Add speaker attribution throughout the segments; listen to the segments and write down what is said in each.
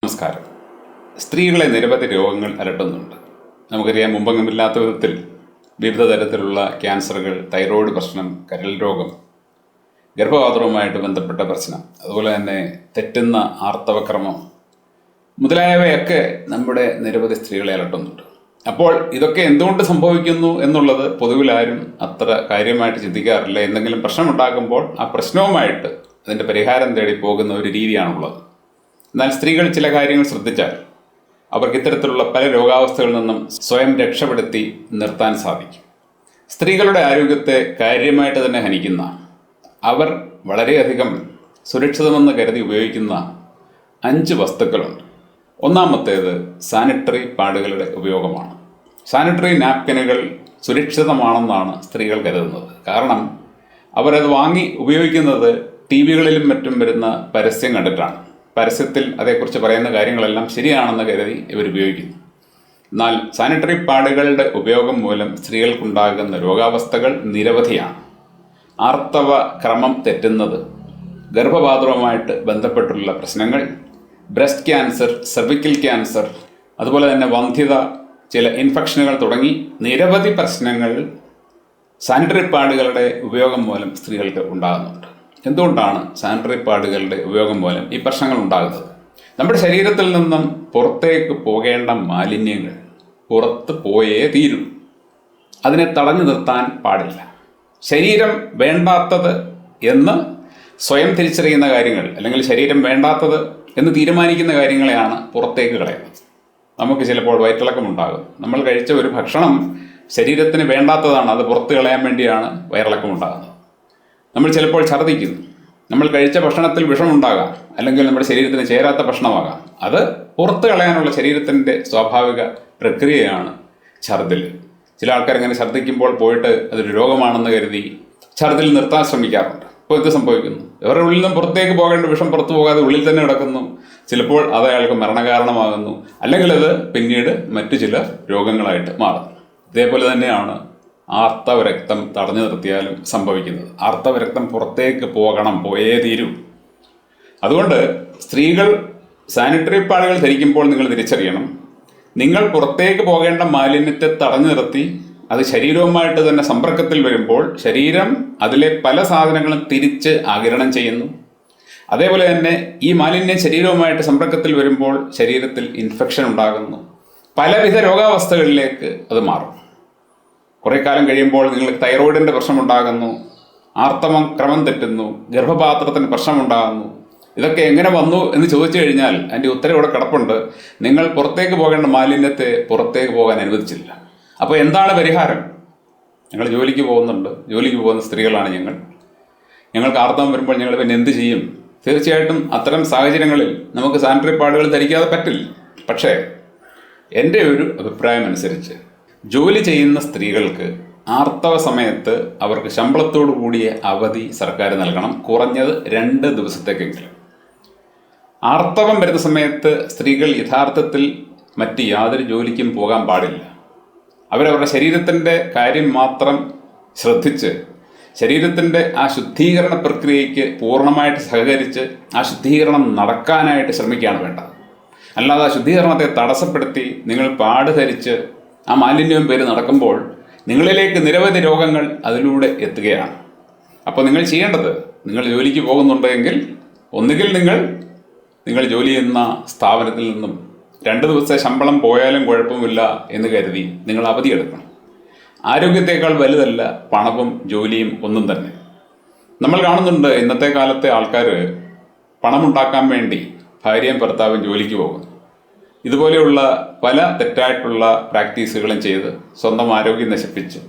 Speaker 1: നമസ്കാരം. സ്ത്രീകളെ നിരവധി രോഗങ്ങൾ അലട്ടുന്നുണ്ട്. നമുക്കറിയാം, മുമ്പെങ്ങുമില്ലാത്ത വിധത്തിൽ വിവിധ തരത്തിലുള്ള ക്യാൻസറുകൾ, തൈറോയ്ഡ് പ്രശ്നം, കരൾ രോഗം, ഗർഭപാത്രവുമായിട്ട് ബന്ധപ്പെട്ട പ്രശ്നം, അതുപോലെ തന്നെ തെറ്റുന്ന ആർത്തവക്രമം മുതലായവയൊക്കെ നമ്മുടെ നിരവധി സ്ത്രീകളെ അലട്ടുന്നുണ്ട്. അപ്പോൾ ഇതൊക്കെ എന്തുകൊണ്ട് സംഭവിക്കുന്നു എന്നുള്ളത് പൊതുവിൽ ആരും അത്ര കാര്യമായിട്ട് ചിന്തിക്കാറില്ല. എന്തെങ്കിലും പ്രശ്നമുണ്ടാക്കുമ്പോൾ ആ പ്രശ്നവുമായിട്ട് അതിൻ്റെ പരിഹാരം തേടി പോകുന്ന ഒരു രീതിയാണുള്ളത്. എന്നാൽ സ്ത്രീകൾ ചില കാര്യങ്ങൾ ശ്രദ്ധിച്ചാൽ അവർക്ക് ഇത്തരത്തിലുള്ള പല രോഗാവസ്ഥകളിൽ നിന്നും സ്വയം രക്ഷപ്പെടുത്തി നിർത്താൻ സാധിക്കും. സ്ത്രീകളുടെ ആരോഗ്യത്തെ കാര്യമായിട്ട് തന്നെ ഹനിക്കുന്ന, അവർ വളരെയധികം സുരക്ഷിതമെന്ന് കരുതി ഉപയോഗിക്കുന്ന 5 വസ്തുക്കളുണ്ട്. ഒന്നാമത്തേത് സാനിറ്ററി പാഡുകളുടെ ഉപയോഗമാണ്. സാനിറ്ററി നാപ്കിനുകൾ സുരക്ഷിതമാണെന്നാണ് സ്ത്രീകൾ കരുതുന്നത്. കാരണം അവരത് വാങ്ങി ഉപയോഗിക്കുന്നത് ടി-വികളിലും മറ്റും വരുന്ന പരസ്യം കണ്ടിട്ടാണ്. പരസ്യത്തിൽ അതേക്കുറിച്ച് പറയുന്ന കാര്യങ്ങളെല്ലാം ശരിയാണെന്ന് കരുതി ഇവർ ഉപയോഗിക്കുന്നു. എന്നാൽ സാനിറ്ററി പാഡുകളുടെ ഉപയോഗം മൂലം സ്ത്രീകൾക്കുണ്ടാകുന്ന രോഗാവസ്ഥകൾ നിരവധിയാണ്. ആർത്തവ ക്രമം തെറ്റുന്നത്, ഗർഭപാത്രവുമായിട്ട് ബന്ധപ്പെട്ടുള്ള പ്രശ്നങ്ങൾ, ബ്രസ്റ്റ് ക്യാൻസർ, സെർവിക്കൽ ക്യാൻസർ, അതുപോലെ തന്നെ വന്ധ്യത, ചില ഇൻഫെക്ഷനുകൾ തുടങ്ങി നിരവധി പ്രശ്നങ്ങൾ സാനിറ്ററി പാഡുകളുടെ ഉപയോഗം മൂലം സ്ത്രീകൾക്ക് ഉണ്ടാകുന്നുണ്ട്. എന്തുകൊണ്ടാണ് സാനിറ്ററി പാഡുകളുടെ ഉപയോഗം മൂലം ഈ പ്രശ്നങ്ങൾ ഉണ്ടാകുന്നത്? നമ്മുടെ ശരീരത്തിൽ നിന്നും പുറത്തേക്ക് പോകേണ്ട മാലിന്യങ്ങൾ പുറത്ത് പോയേ തീരും. അതിനെ തടഞ്ഞു നിർത്താൻ പാടില്ല. ശരീരം വേണ്ടാത്തത് എന്ന് സ്വയം തിരിച്ചറിയുന്ന കാര്യങ്ങൾ, അല്ലെങ്കിൽ ശരീരം വേണ്ടാത്തത് എന്ന് തീരുമാനിക്കുന്ന കാര്യങ്ങളെയാണ് പുറത്തേക്ക് കളയുന്നത്. നമുക്ക് ചിലപ്പോൾ വയറ്റിളക്കമുണ്ടാകും. നമ്മൾ കഴിച്ച ഒരു ഭക്ഷണം ശരീരത്തിന് വേണ്ടാത്തതാണ്, അത് പുറത്ത് കളയാൻ വേണ്ടിയാണ് വയറിളക്കമുണ്ടാകുന്നത്. നമ്മൾ ചിലപ്പോൾ ഛർദ്ദിക്കുന്നു. നമ്മൾ കഴിച്ച ഭക്ഷണത്തിൽ വിഷമുണ്ടാകാം, അല്ലെങ്കിൽ നമ്മുടെ ശരീരത്തിന് ചേരാത്ത ഭക്ഷണമാകാം. അത് പുറത്ത് കളയാനുള്ള ശരീരത്തിൻ്റെ സ്വാഭാവിക പ്രക്രിയയാണ് ഛർദ്ദിൽ. ചില ആൾക്കാർ ഇങ്ങനെ ഛർദ്ദിക്കുമ്പോൾ പോയിട്ട് അതൊരു രോഗമാണെന്ന് കരുതി ഛർദ്ദിൽ നിർത്താൻ ശ്രമിക്കാറുണ്ട്. അപ്പോൾ ഇത് സംഭവിക്കുന്നു, ഇവരുടെ ഉള്ളിൽ നിന്നും പുറത്തേക്ക് പോകേണ്ട വിഷം പുറത്തു പോകാതെ ഉള്ളിൽ തന്നെ കിടക്കുന്നു. ചിലപ്പോൾ അത് അയാൾക്ക് മരണകാരണമാകുന്നു, അല്ലെങ്കിൽ അത് പിന്നീട് മറ്റു ചില രോഗങ്ങളായിട്ട് മാറുന്നു. ഇതേപോലെ തന്നെയാണ് ആർത്തവ രക്തം തടഞ്ഞു നിർത്തിയാലും സംഭവിക്കുന്നത്. ആർത്തവ രക്തം പുറത്തേക്ക് പോകണം, പോയേ തീരൂ. അതുകൊണ്ട് സ്ത്രീകൾ സാനിറ്ററി പാഡുകൾ ധരിക്കുമ്പോൾ നിങ്ങൾ തിരിച്ചറിയണം, നിങ്ങൾ പുറത്തേക്ക് പോകേണ്ട മാലിന്യത്തെ തടഞ്ഞു നിർത്തി അത് ശരീരവുമായിട്ട് തന്നെ സമ്പർക്കത്തിൽ വരുമ്പോൾ ശരീരം അതിലെ പല സാധനങ്ങളും തിരിച്ച് ആഗിരണം ചെയ്യുന്നു. അതേപോലെ തന്നെ ഈ മാലിന്യം ശരീരവുമായിട്ട് സമ്പർക്കത്തിൽ വരുമ്പോൾ ശരീരത്തിൽ ഇൻഫെക്ഷൻ ഉണ്ടാകുന്നു. പലവിധ രോഗാവസ്ഥകളിലേക്ക് അത് മാറും. കുറേ കാലം കഴിയുമ്പോൾ നിങ്ങൾക്ക് തൈറോയിഡിൻ്റെ പ്രശ്നമുണ്ടാകുന്നു, ആർത്തവം ക്രമം തെറ്റുന്നു, ഗർഭപാത്രത്തിന് പ്രശ്നമുണ്ടാകുന്നു. ഇതൊക്കെ എങ്ങനെ വന്നു എന്ന് ചോദിച്ചു കഴിഞ്ഞാൽ അതിൻ്റെ ഉത്തരം ഇവിടെ കിടപ്പുണ്ട്. നിങ്ങൾ പുറത്തേക്ക് പോകേണ്ട മാലിന്യത്തെ പുറത്തേക്ക് പോകാൻ അനുവദിച്ചില്ല. അപ്പോൾ എന്താണ് പരിഹാരം? ഞങ്ങൾ ജോലിക്ക് പോകുന്നുണ്ട്, ജോലിക്ക് പോകുന്ന സ്ത്രീകളാണ് ഞങ്ങൾക്ക് ആർത്തവം വരുമ്പോൾ ഞങ്ങൾ പിന്നെ എന്ത് ചെയ്യും? തീർച്ചയായിട്ടും അത്തരം സാഹചര്യങ്ങളിൽ നമുക്ക് സാനിറ്ററി പാഡുകൾ ധരിക്കാതെ പറ്റില്ല. പക്ഷേ എൻ്റെ ഒരു അഭിപ്രായം അനുസരിച്ച് ജോലി ചെയ്യുന്ന സ്ത്രീകൾക്ക് ആർത്തവ സമയത്ത് അവർക്ക് ശമ്പളത്തോടു കൂടിയ അവധി സർക്കാർ നൽകണം, കുറഞ്ഞത് 2 ദിവസത്തേക്കെങ്കിലും. ആർത്തവം വരുന്ന സമയത്ത് സ്ത്രീകൾ യഥാർത്ഥത്തിൽ മറ്റ് യാതൊരു ജോലിക്കും പോകാൻ പാടില്ല. അവരവരുടെ ശരീരത്തിൻ്റെ കാര്യം മാത്രം ശ്രദ്ധിച്ച് ശരീരത്തിൻ്റെ ആ ശുദ്ധീകരണ പ്രക്രിയയ്ക്ക് പൂർണ്ണമായിട്ട് സഹകരിച്ച് ആ ശുദ്ധീകരണം നടക്കാനായിട്ട് ശ്രമിക്കുകയാണ് വേണ്ടത്. അല്ലാതെ ആ ശുദ്ധീകരണത്തെ തടസ്സപ്പെടുത്തി നിങ്ങൾ പാട് ധരിച്ച് ആ മാലിന്യവും പേര് നടക്കുമ്പോൾ നിങ്ങളിലേക്ക് നിരവധി രോഗങ്ങൾ അതിലൂടെ എത്തുകയാണ്. അപ്പോൾ നിങ്ങൾ ചെയ്യേണ്ടത്, നിങ്ങൾ ജോലിക്ക് പോകുന്നുണ്ടെങ്കിൽ ഒന്നുകിൽ നിങ്ങൾ ജോലി ചെയ്യുന്ന സ്ഥാപനത്തിൽ നിന്നും 2 ദിവസത്തെ ശമ്പളം പോയാലും കുഴപ്പമില്ല എന്ന് കരുതി നിങ്ങൾ അവധിയെടുക്കണം. ആരോഗ്യത്തേക്കാൾ വലുതല്ല പണവും ജോലിയും ഒന്നും തന്നെ. നമ്മൾ കാണുന്നുണ്ട് ഇന്നത്തെ കാലത്തെ ആൾക്കാർ പണമുണ്ടാക്കാൻ വേണ്ടി ഭാര്യയും ഭർത്താവും ജോലിക്ക് പോകുന്നു. ഇതുപോലെയുള്ള പല തെറ്റായിട്ടുള്ള പ്രാക്ടീസുകളും ചെയ്ത് സ്വന്തം ആരോഗ്യം നശിപ്പിച്ച്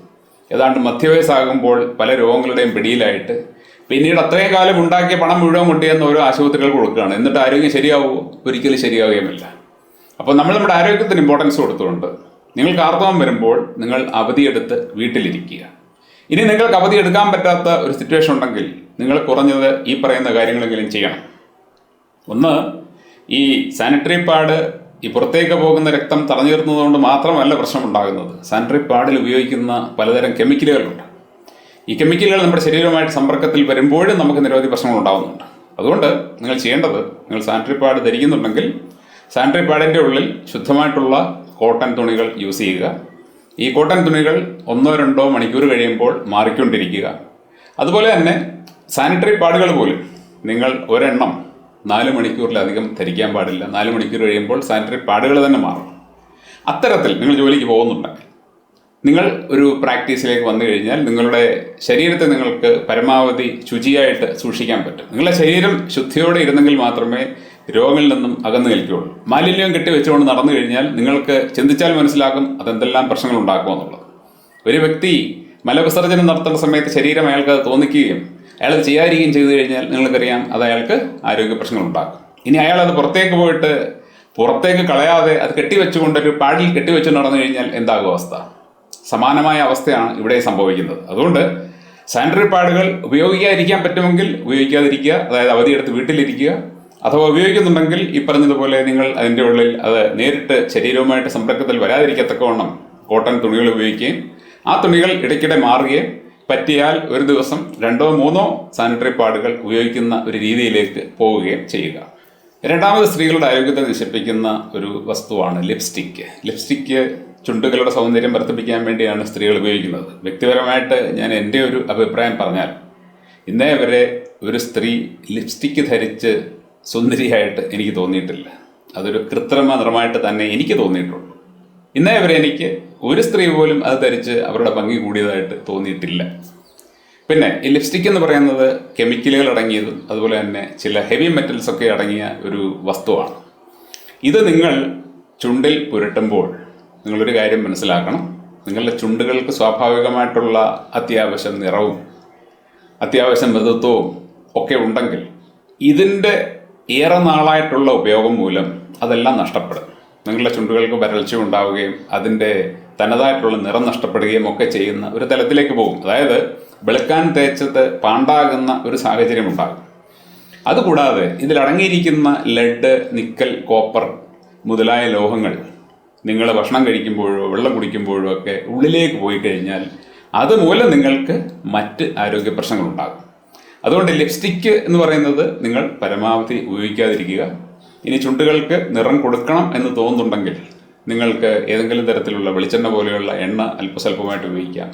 Speaker 1: ഏതാണ്ട് മധ്യവയസ്സാകുമ്പോൾ പല രോഗങ്ങളുടെയും പിടിയിലായിട്ട് പിന്നീട് അത്രയും കാലം ഉണ്ടാക്കിയ പണം മുഴുവൻ കൊണ്ടുവന്ന് ഓരോ ആശുപത്രികൾ കൊടുക്കുകയാണ്. എന്നിട്ട് ആരോഗ്യം ശരിയാവുമോ? ഒരിക്കലും ശരിയാവുകയുമില്ല. അപ്പോൾ നമ്മൾ നമ്മുടെ ആരോഗ്യത്തിന് ഇമ്പോർട്ടൻസ് കൊടുത്തുകൊണ്ട് നിങ്ങൾക്ക് ആർത്തവം വരുമ്പോൾ നിങ്ങൾ അവധിയെടുത്ത് വീട്ടിലിരിക്കുക. ഇനി നിങ്ങൾക്ക് അവധി എടുക്കാൻ പറ്റാത്ത ഒരു സിറ്റുവേഷൻ ഉണ്ടെങ്കിൽ നിങ്ങൾ കുറഞ്ഞത് ഈ പറയുന്ന കാര്യങ്ങളെങ്കിലും ചെയ്യണം. ഒന്ന്, ഈ സാനിറ്ററി പാഡ് ഈ പുറത്തേക്ക് പോകുന്ന രക്തം തടഞ്ഞു നിർത്തുന്നതുകൊണ്ട് മാത്രമല്ല പ്രശ്നമുണ്ടാകുന്നത്. സാനിറ്ററി പാഡിൽ ഉപയോഗിക്കുന്ന പലതരം കെമിക്കലുകളുണ്ട്. ഈ കെമിക്കലുകൾ നമ്മുടെ ശരീരവുമായിട്ട് സമ്പർക്കത്തിൽ വരുമ്പോഴും നമുക്ക് നിരവധി പ്രശ്നങ്ങൾ ഉണ്ടാകുന്നുണ്ട്. അതുകൊണ്ട് നിങ്ങൾ ചെയ്യേണ്ടത്, നിങ്ങൾ സാനിറ്ററി പാഡ് ധരിക്കുന്നുണ്ടെങ്കിൽ സാനിറ്ററി പാഡിൻ്റെ ഉള്ളിൽ ശുദ്ധമായിട്ടുള്ള കോട്ടൺ തുണികൾ യൂസ് ചെയ്യുക. ഈ കോട്ടൺ തുണികൾ 1-2 മണിക്കൂർ കഴിയുമ്പോൾ മാറിക്കൊണ്ടിരിക്കുക. അതുപോലെ തന്നെ സാനിറ്ററി പാഡുകൾ പോലും നിങ്ങൾ ഒരെണ്ണം 4 മണിക്കൂറിലധികം ധരിക്കാൻ പാടില്ല. 4 മണിക്കൂർ കഴിയുമ്പോൾ സാനിറ്ററി പാഡുകൾ തന്നെ മാറും. അത്തരത്തിൽ നിങ്ങൾ ജോലിക്ക് പോകുന്നുണ്ടെങ്കിൽ നിങ്ങൾ ഒരു പ്രാക്ടീസിലേക്ക് വന്നു കഴിഞ്ഞാൽ നിങ്ങളുടെ ശരീരത്തെ നിങ്ങൾക്ക് പരമാവധി ശുചിയായിട്ട് സൂക്ഷിക്കാൻ പറ്റും. നിങ്ങളുടെ ശരീരം ശുദ്ധിയോടെ ഇരുന്നെങ്കിൽ മാത്രമേ രോഗങ്ങളിൽ നിന്നും അകന്നു നിൽക്കുകയുള്ളൂ. മാലിന്യം കെട്ടിവെച്ചുകൊണ്ട് നടന്നു കഴിഞ്ഞാൽ നിങ്ങൾക്ക് ചിന്തിച്ചാൽ മനസ്സിലാക്കും അതെന്തെല്ലാം പ്രശ്നങ്ങൾ ഉണ്ടാക്കുമെന്നുള്ളത്. ഒരു വ്യക്തി മലവിസർജനം നടത്തുന്ന സമയത്ത് ശരീരം അയാൾക്ക് അത് തോന്നിക്കുകയും അയാൾ ചെയ്യാതിരിക്കുകയും ചെയ്തു കഴിഞ്ഞാൽ നിങ്ങൾക്കറിയാം അത് അയാൾക്ക് ആരോഗ്യ പ്രശ്നങ്ങൾ ഉണ്ടാക്കും. ഇനി അയാൾ അത് പുറത്തേക്ക് കളയാതെ അത് കെട്ടിവെച്ചുകൊണ്ടൊരു പാഡിൽ കെട്ടിവെച്ച് നടന്നു കഴിഞ്ഞാൽ എന്താകും അവസ്ഥ? സമാനമായ അവസ്ഥയാണ് ഇവിടെ സംഭവിക്കുന്നത്. അതുകൊണ്ട് സാനിറ്ററി പാഡുകൾ ഉപയോഗിക്കാതിരിക്കാൻ പറ്റുമെങ്കിൽ ഉപയോഗിക്കാതിരിക്കുക, അതായത് അവധിയെടുത്ത് വീട്ടിലിരിക്കുക. അഥവാ ഉപയോഗിക്കുന്നുണ്ടെങ്കിൽ ഈ പറഞ്ഞതുപോലെ നിങ്ങൾ അതിൻ്റെ ഉള്ളിൽ അത് നേരിട്ട് ശരീരവുമായിട്ട് സമ്പർക്കത്തിൽ വരാതിരിക്കത്തക്കവണ്ണം കോട്ടൺ തുണികൾ ഉപയോഗിക്കുകയും ആ തുണികൾ ഇടയ്ക്കിടെ മാറുകയും പറ്റിയാൽ ഒരു ദിവസം 2-3 സാനിറ്ററി പാഡുകൾ ഉപയോഗിക്കുന്ന ഒരു രീതിയിലേക്ക് പോവുകയും ചെയ്യുക. രണ്ടാമത് സ്ത്രീകളുടെ ആരോഗ്യത്തെ നശിപ്പിക്കുന്ന ഒരു വസ്തുവാണ് ലിപ്സ്റ്റിക്ക്. ചുണ്ടുകളുടെ സൗന്ദര്യം വർദ്ധിപ്പിക്കാൻ വേണ്ടിയാണ് സ്ത്രീകൾ ഉപയോഗിക്കുന്നത്. വ്യക്തിപരമായിട്ട് ഞാൻ എൻ്റെ ഒരു അഭിപ്രായം പറഞ്ഞാൽ ഇന്നേ വരെ ഒരു സ്ത്രീ ലിപ്സ്റ്റിക്ക് ധരിച്ച് സുന്ദരിയായിട്ട് എനിക്ക് തോന്നിയിട്ടില്ല. അതൊരു കൃത്രിമ നിറമായിട്ട് തന്നെ എനിക്ക് തോന്നിയിട്ടുള്ളൂ. ഇന്നേ വരെ എനിക്ക് ഒരു സ്ത്രീ പോലും അത് ധരിച്ച് അവരുടെ ഭംഗി കൂടിയതായിട്ട് തോന്നിയിട്ടില്ല. പിന്നെ ഈ ലിപ്സ്റ്റിക് എന്ന് പറയുന്നത് കെമിക്കലുകൾ അടങ്ങിയതും അതുപോലെ തന്നെ ചില ഹെവി മെറ്റൽസ് ഒക്കെ അടങ്ങിയ ഒരു വസ്തുവാണ്. ഇത് നിങ്ങൾ ചുണ്ടിൽ പുരട്ടുമ്പോൾ നിങ്ങളൊരു കാര്യം മനസ്സിലാക്കണം. നിങ്ങളുടെ ചുണ്ടുകൾക്ക് സ്വാഭാവികമായിട്ടുള്ള അത്യാവശ്യം നിറവും അത്യാവശ്യം മൃദുത്വവും ഒക്കെ ഉണ്ടെങ്കിൽ ഇതിൻ്റെ ഏറെ നാളായിട്ടുള്ള ഉപയോഗം മൂലം അതെല്ലാം നഷ്ടപ്പെടും. നിങ്ങളുടെ ചുണ്ടുകൾക്ക് വരൾച്ച ഉണ്ടാവുകയും അതിൻ്റെ തനതായിട്ടുള്ള നിറം നഷ്ടപ്പെടുകയും ഒക്കെ ചെയ്യുന്ന ഒരു തലത്തിലേക്ക് പോകും. അതായത് വെളുക്കാൻ തേച്ചത് പാണ്ടാകുന്ന ഒരു സാഹചര്യം ഉണ്ടാകും. അതുകൂടാതെ ഇതിലടങ്ങിയിരിക്കുന്ന ലെഡ്, നിക്കൽ, കോപ്പർ മുതലായ ലോഹങ്ങൾ നിങ്ങൾ ഭക്ഷണം കഴിക്കുമ്പോഴോ വെള്ളം കുടിക്കുമ്പോഴോ ഒക്കെ ഉള്ളിലേക്ക് പോയി കഴിഞ്ഞാൽ അതുമൂലം നിങ്ങൾക്ക് മറ്റ് ആരോഗ്യ പ്രശ്നങ്ങളുണ്ടാകും. അതുകൊണ്ട് ലിപ്സ്റ്റിക്ക് എന്ന് പറയുന്നത് നിങ്ങൾ പരമാവധി ഉപയോഗിക്കാതിരിക്കുക. ഇനി ചുണ്ടുകൾക്ക് നിറം കൊടുക്കണം എന്ന് തോന്നുന്നുണ്ടെങ്കിൽ നിങ്ങൾക്ക് ഏതെങ്കിലും തരത്തിലുള്ള വെളിച്ചെണ്ണ പോലെയുള്ള എണ്ണ അല്പസ്വല്പമായിട്ട് ഉപയോഗിക്കാം.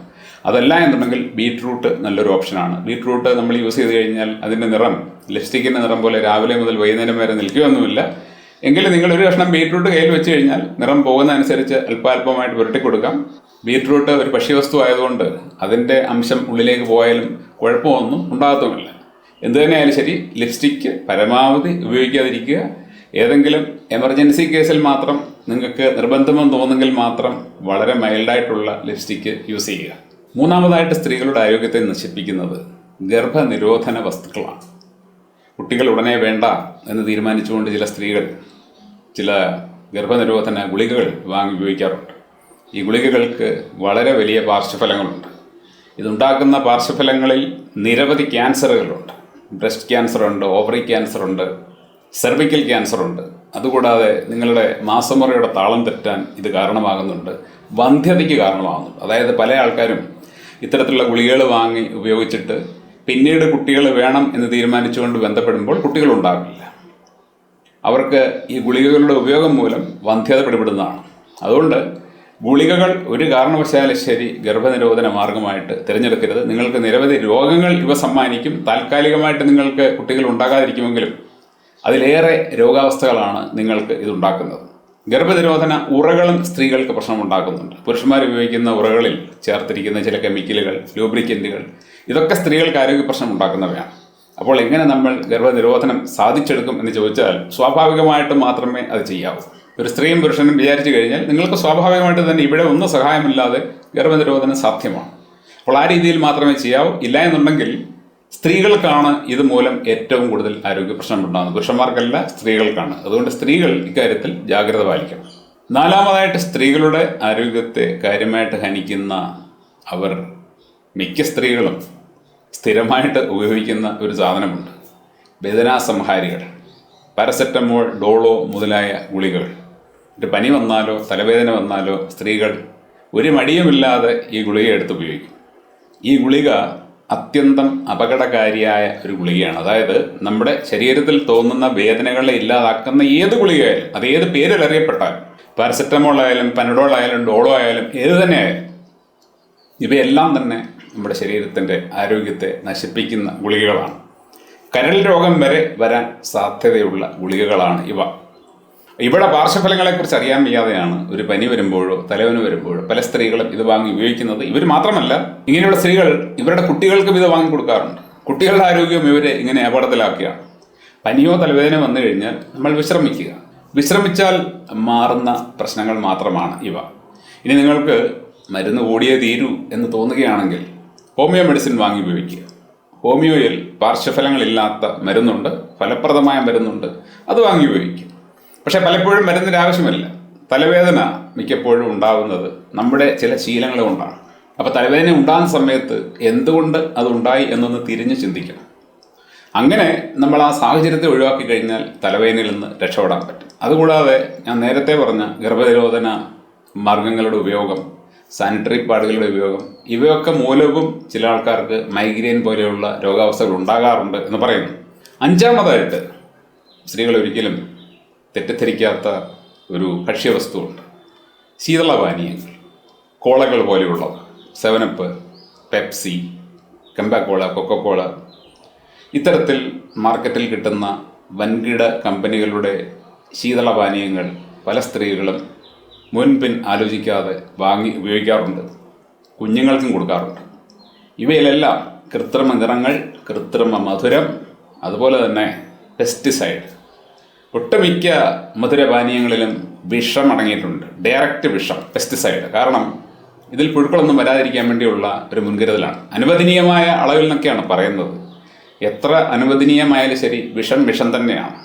Speaker 1: അതല്ല എന്നുണ്ടെങ്കിൽ ബീറ്റ്റൂട്ട് നല്ലൊരു ഓപ്ഷനാണ്. ബീറ്റ്റൂട്ട് നമ്മൾ യൂസ് ചെയ്ത് കഴിഞ്ഞാൽ അതിൻ്റെ നിറം ലിപ്സ്റ്റിക്കിൻ്റെ നിറം പോലെ രാവിലെ മുതൽ വൈകുന്നേരം വരെ നിൽക്കുകയൊന്നുമില്ല. എങ്കിലും നിങ്ങൾ ഒരു കഷ്ണം ബീറ്റ്റൂട്ട് കയ്യിൽ വെച്ച് കഴിഞ്ഞാൽ നിറം പോകുന്നതനുസരിച്ച് അല്പാൽപമായിട്ട് പുരട്ടി കൊടുക്കാം. ബീറ്റ്റൂട്ട് ഒരു ഭക്ഷ്യവസ്തു ആയതുകൊണ്ട് അതിൻ്റെ അംശം ഉള്ളിലേക്ക് പോയാലും കുഴപ്പമൊന്നും ഉണ്ടാകത്തുമില്ല. എന്തു തന്നെയായാലും ശരി, ലിപ്സ്റ്റിക്ക് പരമാവധി ഉപയോഗിക്കാതിരിക്കുക. ഏതെങ്കിലും എമർജൻസി കേസിൽ മാത്രം നിങ്ങൾക്ക് നിർബന്ധമെന്ന് തോന്നുമെങ്കിൽ മാത്രം വളരെ മൈൽഡായിട്ടുള്ള ലിപ്സ്റ്റിക്ക് യൂസ് ചെയ്യുക. മൂന്നാമതായിട്ട് സ്ത്രീകളുടെ ആരോഗ്യത്തെ നശിപ്പിക്കുന്നത് ഗർഭനിരോധന വസ്തുക്കളാണ്. കുട്ടികൾ ഉടനെ വേണ്ട എന്ന് തീരുമാനിച്ചുകൊണ്ട് ചില സ്ത്രീകൾ ചില ഗർഭനിരോധന ഗുളികകൾ വാങ്ങി ഉപയോഗിക്കാറുണ്ട്. ഈ ഗുളികകൾക്ക് വളരെ വലിയ പാർശ്വഫലങ്ങളുണ്ട്. ഇതുണ്ടാക്കുന്ന പാർശ്വഫലങ്ങളിൽ നിരവധി ക്യാൻസറുകളുണ്ട്. ബ്രസ്റ്റ് ക്യാൻസറുണ്ട്, ഓവറി ക്യാൻസറുണ്ട്, സെർവിക്കൽ ക്യാൻസറുണ്ട്. അതുകൂടാതെ നിങ്ങളുടെ മാസമുറയുടെ താളം തെറ്റാൻ ഇത് കാരണമാകുന്നുണ്ട്. വന്ധ്യതയ്ക്ക് കാരണമാകുന്നുണ്ട്. അതായത് പല ആൾക്കാരും ഇത്തരത്തിലുള്ള ഗുളികകൾ വാങ്ങി ഉപയോഗിച്ചിട്ട് പിന്നീട് കുട്ടികൾ വേണം എന്ന് തീരുമാനിച്ചുകൊണ്ട് ബന്ധപ്പെടുമ്പോൾ കുട്ടികളുണ്ടാകില്ല. അവർക്ക് ഈ ഗുളികകളുടെ ഉപയോഗം മൂലം വന്ധ്യത പിടിപെടുന്നതാണ്. അതുകൊണ്ട് ഗുളികകൾ ഒരു കാരണവശാലും ശരി ഗർഭനിരോധന മാർഗമായിട്ട് തിരഞ്ഞെടുക്കരുത്. നിങ്ങൾക്ക് നിരവധി രോഗങ്ങൾ ഇവ സമ്മാനിക്കും. താൽക്കാലികമായിട്ട് നിങ്ങൾക്ക് കുട്ടികൾ ഉണ്ടാകാതിരിക്കുമെങ്കിലും അതിലേറെ രോഗാവസ്ഥകളാണ് നിങ്ങൾക്ക് ഇതുണ്ടാക്കുന്നത്. ഗർഭനിരോധന ഉറകളും സ്ത്രീകൾക്ക് പ്രശ്നമുണ്ടാക്കുന്നുണ്ട്. പുരുഷന്മാർ ഉപയോഗിക്കുന്ന ഉറകളിൽ ചേർത്തിരിക്കുന്ന ചില കെമിക്കലുകൾ, ലൂബ്രിക്കൻറ്റുകൾ, ഇതൊക്കെ സ്ത്രീകൾക്ക് ആരോഗ്യ പ്രശ്നം ഉണ്ടാക്കുന്നവയാണ്. അപ്പോൾ എങ്ങനെ നമ്മൾ ഗർഭനിരോധനം സാധിച്ചെടുക്കും എന്ന് ചോദിച്ചാൽ സ്വാഭാവികമായിട്ട് മാത്രമേ അത് ചെയ്യാവൂ. ഒരു സ്ത്രീയും പുരുഷനും വിചാരിച്ചു കഴിഞ്ഞാൽ നിങ്ങൾക്ക് സ്വാഭാവികമായിട്ട് തന്നെ ഇവിടെ ഒന്നും സഹായമില്ലാതെ ഗർഭനിരോധനം സാധ്യമാണ്. അപ്പോൾ ആ രീതിയിൽ മാത്രമേ ചെയ്യാവൂ. ഇല്ല എന്നുണ്ടെങ്കിൽ സ്ത്രീകൾക്കാണ് ഇതുമൂലം ഏറ്റവും കൂടുതൽ ആരോഗ്യ പ്രശ്നം ഉണ്ടാകുന്നത്. പുരുഷന്മാർക്കല്ല, സ്ത്രീകൾക്കാണ്. അതുകൊണ്ട് സ്ത്രീകൾ ഇക്കാര്യത്തിൽ ജാഗ്രത പാലിക്കണം. നാലാമതായിട്ട് സ്ത്രീകളുടെ ആരോഗ്യത്തെ കാര്യമായിട്ട് ഹനിക്കുന്ന മിക്ക സ്ത്രീകളും സ്ഥിരമായിട്ട് ഉപയോഗിക്കുന്ന ഒരു സാധനമുണ്ട്. വേദനാസംഹാരികൾ, പാരസെറ്റമോൾ, ഡോളോ മുതലായ ഗുളികകൾ. ഒരു പനി വന്നാലോ തലവേദന വന്നാലോ സ്ത്രീകൾ ഒരു മടിയുമില്ലാതെ ഈ ഗുളിക എടുത്ത് ഉപയോഗിക്കും. ഈ ഗുളിക അത്യന്തം അപകടകാരിയായ ഒരു ഗുളികയാണ്. അതായത് നമ്മുടെ ശരീരത്തിൽ തോന്നുന്ന വേദനകളെ ഇല്ലാതാക്കുന്ന ഏത് ഗുളികയായാലും, അത് ഏത് പേരിൽ അറിയപ്പെട്ടാലും, പാരസെറ്റമോൾ ആയാലും പനഡോൾ ആയാലും ഡോളോ ആയാലും ഏത് തന്നെ ആയാലും, ഇവയെല്ലാം തന്നെ നമ്മുടെ ശരീരത്തിൻ്റെ ആരോഗ്യത്തെ നശിപ്പിക്കുന്ന ഗുളികകളാണ്. കരൾ രോഗം വരെ വരാൻ സാധ്യതയുള്ള ഗുളികകളാണ് ഇവ. ഇവിടെ പാർശ്വഫലങ്ങളെക്കുറിച്ച് അറിയാൻ വയ്യാതെയാണ് ഒരു പനി വരുമ്പോഴോ തലവേദന വരുമ്പോഴോ പല സ്ത്രീകളും ഇത് വാങ്ങി ഉപയോഗിക്കുന്നത്. ഇവർ മാത്രമല്ല, ഇങ്ങനെയുള്ള സ്ത്രീകൾ ഇവരുടെ കുട്ടികൾക്കും ഇത് വാങ്ങി കൊടുക്കാറുണ്ട്. കുട്ടികളുടെ ആരോഗ്യം ഇവരെ ഇങ്ങനെ അപകടത്തിലാക്കുകയാണ്. പനിയോ തലവേദന വന്നു കഴിഞ്ഞാൽ നമ്മൾ വിശ്രമിക്കുക. വിശ്രമിച്ചാൽ മാറുന്ന പ്രശ്നങ്ങൾ മാത്രമാണ് ഇവ. ഇനി നിങ്ങൾക്ക് മരുന്ന് കൂടിയേ തീരൂ എന്ന് തോന്നുകയാണെങ്കിൽ ഹോമിയോ മെഡിസിൻ വാങ്ങി ഉപയോഗിക്കുക. ഹോമിയോയിൽ പാർശ്വഫലങ്ങളില്ലാത്ത മരുന്നുണ്ട്, ഫലപ്രദമായ മരുന്നുണ്ട്, അത് വാങ്ങി ഉപയോഗിക്കുക. പക്ഷെ പലപ്പോഴും മരുന്നിൻ്റെ ആവശ്യമില്ല. തലവേദന മിക്കപ്പോഴും ഉണ്ടാകുന്നത് നമ്മുടെ ചില ശീലങ്ങൾ കൊണ്ടാണ്. അപ്പോൾ തലവേദന ഉണ്ടാകുന്ന സമയത്ത് എന്തുകൊണ്ട് അതുണ്ടായി എന്നൊന്ന് തിരിഞ്ഞ് ചിന്തിക്കണം. അങ്ങനെ നമ്മൾ ആ സാഹചര്യത്തെ ഒഴിവാക്കി കഴിഞ്ഞാൽ തലവേദനയിൽ നിന്ന് രക്ഷപ്പെടാൻ പറ്റും. അതുകൂടാതെ ഞാൻ നേരത്തെ പറഞ്ഞ ഗർഭനിരോധന മാർഗങ്ങളുടെ ഉപയോഗം, സാനിറ്ററി പാഡുകളുടെ ഉപയോഗം, ഇവയൊക്കെ മൂലവും ചില ആൾക്കാർക്ക് മൈഗ്രെയിൻ പോലെയുള്ള രോഗാവസ്ഥകൾ ഉണ്ടാകാറുണ്ട് എന്ന് പറയുന്നു. അഞ്ചാമതായിട്ട് സ്ത്രീകൾ ഒരിക്കലും തെറ്റിദ്ധരിക്കാത്ത ഒരു ഭക്ഷ്യവസ്തുവുണ്ട്. ശീതളപാനീയങ്ങൾ, കോളകൾ പോലെയുള്ളവ, 7up, പെപ്സി, കെമ്പാക്കോള, കൊക്കക്കോള, ഇത്തരത്തിൽ മാർക്കറ്റിൽ കിട്ടുന്ന വൻകിട കമ്പനികളുടെ ശീതളപാനീയങ്ങൾ പല സ്ത്രീകളും മുൻപിൻ ആലോചിക്കാതെ വാങ്ങി ഉപയോഗിക്കാറുണ്ട്. കുഞ്ഞുങ്ങൾക്കും കൊടുക്കാറുണ്ട്. ഇവയിലെല്ലാം കൃത്രിമ നിറങ്ങൾ, കൃത്രിമ മധുരം, അതുപോലെ തന്നെ പെസ്റ്റിസൈഡ്. ഒട്ടുമിക്ക മധുരപാനീയങ്ങളിലും വിഷം അടങ്ങിയിട്ടുണ്ട്, ഡയറക്റ്റ് വിഷം, പെസ്റ്റിസൈഡ്. കാരണം ഇതിൽ പുഴുക്കളൊന്നും വരാതിരിക്കാൻ വേണ്ടിയുള്ള ഒരു മുൻകരുതലാണ്. അനുവദനീയമായ അളവിൽ നിന്നൊക്കെയാണ് പറയുന്നത്. എത്ര അനുവദനീയമായാലും ശരി, വിഷം തന്നെയാണ്.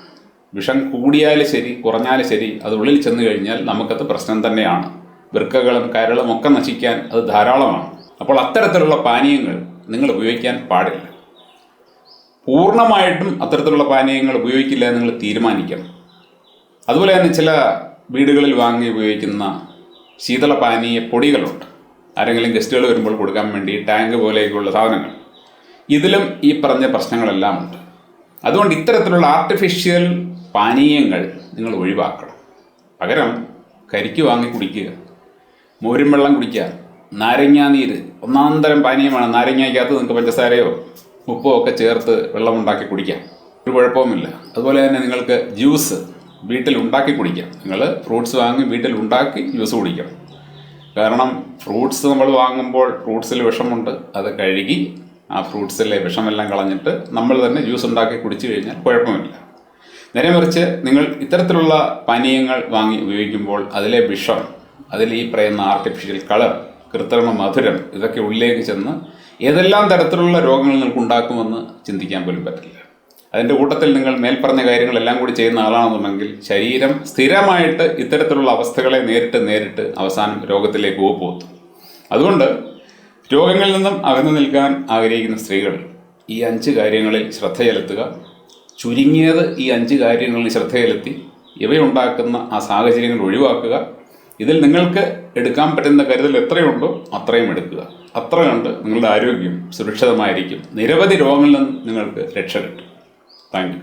Speaker 1: വിഷം കൂടിയാലും ശരി കുറഞ്ഞാലും ശരി, അത് ഉള്ളിൽ ചെന്ന് കഴിഞ്ഞാൽ നമുക്കത് പ്രശ്നം തന്നെയാണ്. വൃക്കകളും കരളും ഒക്കെ നശിക്കാൻ അത് ധാരാളമാണ്. അപ്പോൾ അത്തരത്തിലുള്ള പാനീയങ്ങൾ നിങ്ങൾ ഉപയോഗിക്കാൻ പാടില്ല. പൂർണ്ണമായിട്ടും അത്തരത്തിലുള്ള പാനീയങ്ങൾ ഉപയോഗിക്കില്ല എന്ന് നിങ്ങൾ തീരുമാനിക്കണം. അതുപോലെ തന്നെ ചില വീടുകളിൽ വാങ്ങി ഉപയോഗിക്കുന്ന ശീതളപാനീയ പൊടികളുണ്ട്. ആരെങ്കിലും ഗസ്റ്റുകൾ വരുമ്പോൾ കൊടുക്കാൻ വേണ്ടി ടാങ്ക് പോലെയൊക്കെയുള്ള സാധനങ്ങൾ. ഇതിലും ഈ പറഞ്ഞ പ്രശ്നങ്ങളെല്ലാം ഉണ്ട്. അതുകൊണ്ട് ഇത്തരത്തിലുള്ള ആർട്ടിഫിഷ്യൽ പാനീയങ്ങൾ നിങ്ങൾ ഒഴിവാക്കണം. പകരം കരിക്ക് വാങ്ങി കുടിക്കുക, മോരും വെള്ളം കുടിക്കുക, നാരങ്ങാനീര്, ഒന്നാന്തരം പാനീയമാണ്. നാരങ്ങയ്ക്കകത്ത് നിങ്ങൾക്ക് പഞ്ചസാരയോ ഉപ്പോ ഒക്കെ ചേർത്ത് വെള്ളം ഉണ്ടാക്കി കുടിക്കാം, ഒരു കുഴപ്പവുമില്ല. അതുപോലെ തന്നെ നിങ്ങൾക്ക് ജ്യൂസ് വീട്ടിൽ ഉണ്ടാക്കി കുടിക്കാം. നിങ്ങൾ ഫ്രൂട്ട്സ് വാങ്ങി വീട്ടിൽ ഉണ്ടാക്കി ജ്യൂസ് കുടിക്കണം. കാരണം ഫ്രൂട്ട്സ് നമ്മൾ വാങ്ങുമ്പോൾ ഫ്രൂട്ട്സിൽ വിഷമുണ്ട്. അത് കഴുകി ആ ഫ്രൂട്ട്സിലെ വിഷമെല്ലാം കളഞ്ഞിട്ട് നമ്മൾ തന്നെ ജ്യൂസ് ഉണ്ടാക്കി കുടിച്ചു കഴിഞ്ഞാൽ കുഴപ്പമില്ല. നേരെ മറിച്ച് നിങ്ങൾ ഇത്തരത്തിലുള്ള പാനീയങ്ങൾ വാങ്ങി ഉപയോഗിക്കുമ്പോൾ അതിലെ വിഷം, അതിൽ ഈ പറയുന്ന ആർട്ടിഫിഷ്യൽ കളർ, കൃത്രിമ മധുരം, ഇതൊക്കെ ഉള്ളിലേക്ക് ചെന്ന് ഏതെല്ലാം തരത്തിലുള്ള രോഗങ്ങൾ നിങ്ങൾക്ക് ഉണ്ടാക്കുമെന്ന് ചിന്തിക്കാൻ പോലും പറ്റില്ല. അതിൻ്റെ കൂട്ടത്തിൽ നിങ്ങൾ മേൽപ്പറഞ്ഞ കാര്യങ്ങളെല്ലാം കൂടി ചെയ്യുന്ന ആളാണെന്നുണ്ടെങ്കിൽ ശരീരം സ്ഥിരമായിട്ട് ഇത്തരത്തിലുള്ള അവസ്ഥകളെ നേരിട്ട് അവസാനം രോഗത്തിലേക്ക് പോകും. അതുകൊണ്ട് രോഗങ്ങളിൽ നിന്നും അകന്നു നിൽക്കാൻ ആഗ്രഹിക്കുന്ന സ്ത്രീകൾ ഈ 5 കാര്യങ്ങളിൽ ശ്രദ്ധ ചെലുത്തുക. ചുരുങ്ങിയത് ഈ 5 കാര്യങ്ങളിൽ ശ്രദ്ധ ചെലുത്തി ഇവയുണ്ടാക്കുന്ന ആ സാഹചര്യങ്ങൾ ഒഴിവാക്കുക. ഇതിൽ നിങ്ങൾക്ക് എടുക്കാൻ പറ്റുന്ന കരുതൽ എത്രയുണ്ടോ അത്രയും എടുക്കുക. അത്ര കണ്ട് നിങ്ങളുടെ ആരോഗ്യം സുരക്ഷിതമായിരിക്കും. നിരവധി രോഗങ്ങളിൽ നിന്നും നിങ്ങൾക്ക് രക്ഷ കിട്ടും. Thank you.